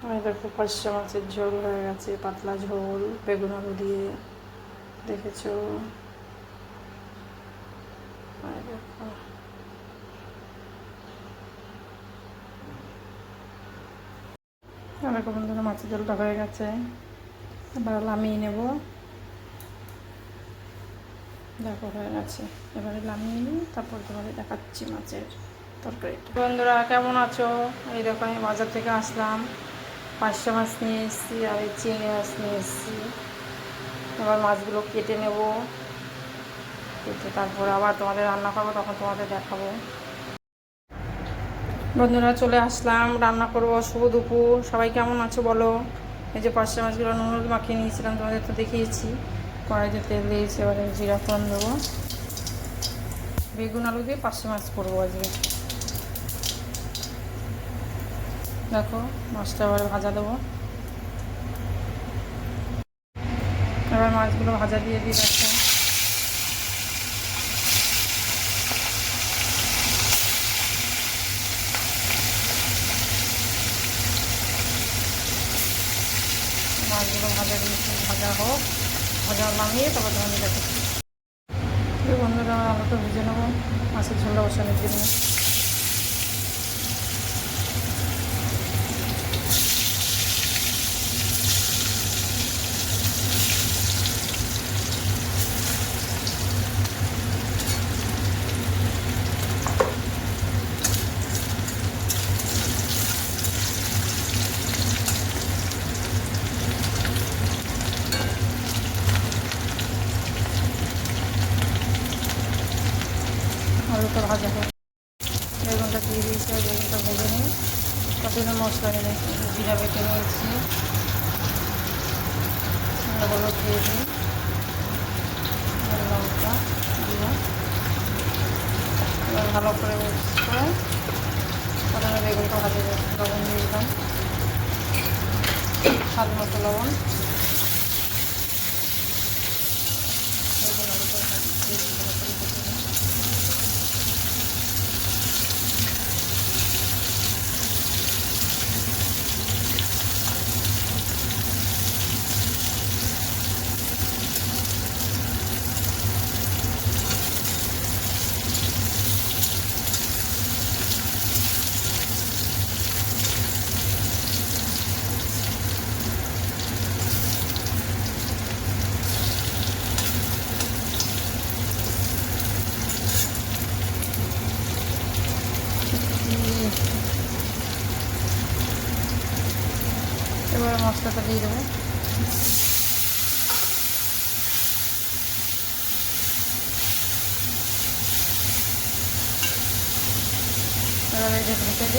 আমি দেখো পার্শে মাছের ঝোল হয়ে গেছে, পাতলা ঝোল বেগুন আলু দিয়ে, দেখেছো? দেখো দেখো বন্ধুরা, মাছের ঝোলটা হয়ে গেছে, এবার নামিয়ে নেব। দেখো হয়ে গেছে, এবারে নামিয়ে নিই, তারপর তোমাদের দেখাচ্ছি মাছের তরকারিটা। বন্ধুরা কেমন আছো? এই দেখো আমি বাজার থেকে আসলাম, পার্শে মাছ নিয়ে এসেছি আর এই চিংড়ি মাছ নিয়ে এসেছি। এবার মাছগুলো কেটে নেব, কেটে তারপর আবার তোমাদের রান্না করবো, তখন তোমাদের দেখাবো। বন্ধুরা চলে আসলাম, রান্না করবো। শুভ দুপুর, সবাই কেমন আছো বলো? এই যে পার্শে মাছগুলো নুন হলুদ মাখিয়ে নিয়েছিলাম, তোমাদের তো দেখিয়েছি। কড়াইতে তেল দিয়েছি, এবারে জিরা ফোড়ন দেবো। বেগুন আলু দিয়ে পার্শে মাছ করবো আজকে। দেখো মাছটা এবারে ভাজা দেবো। এবার মাছগুলো ভাজা দিয়ে দিই। দেখো মাছগুলো ভাজা দিয়েছি, ভাজা হোক, ভাজা নামিয়ে তারপর ধনে দেখো। বন্ধুরা আলুটা ভেজে নেবো মাছের ঝোলটা বসানোর জন্য। আলুটা ভাজা হোক, বেগুনটা দিয়ে দিয়েছি, বেগুনটা ভেজে নিই। কতগুলো মশলা নিয়েছি, জিরা বেটে নিয়েছি, হলুদ দিয়ে দিই, লঙ্কা দিয়ে এবার ভালো করে মিক্স করে প্রথমে বেগুনটা ভাজে লবণ দিয়ে দিলাম, স্বাদ মতো লবণ। বেগুন আলুটা দিয়ে ভালো করে ভেজে নিই। এবার মশলাটা দিয়ে দেবো। এবার ঢেকে দিই।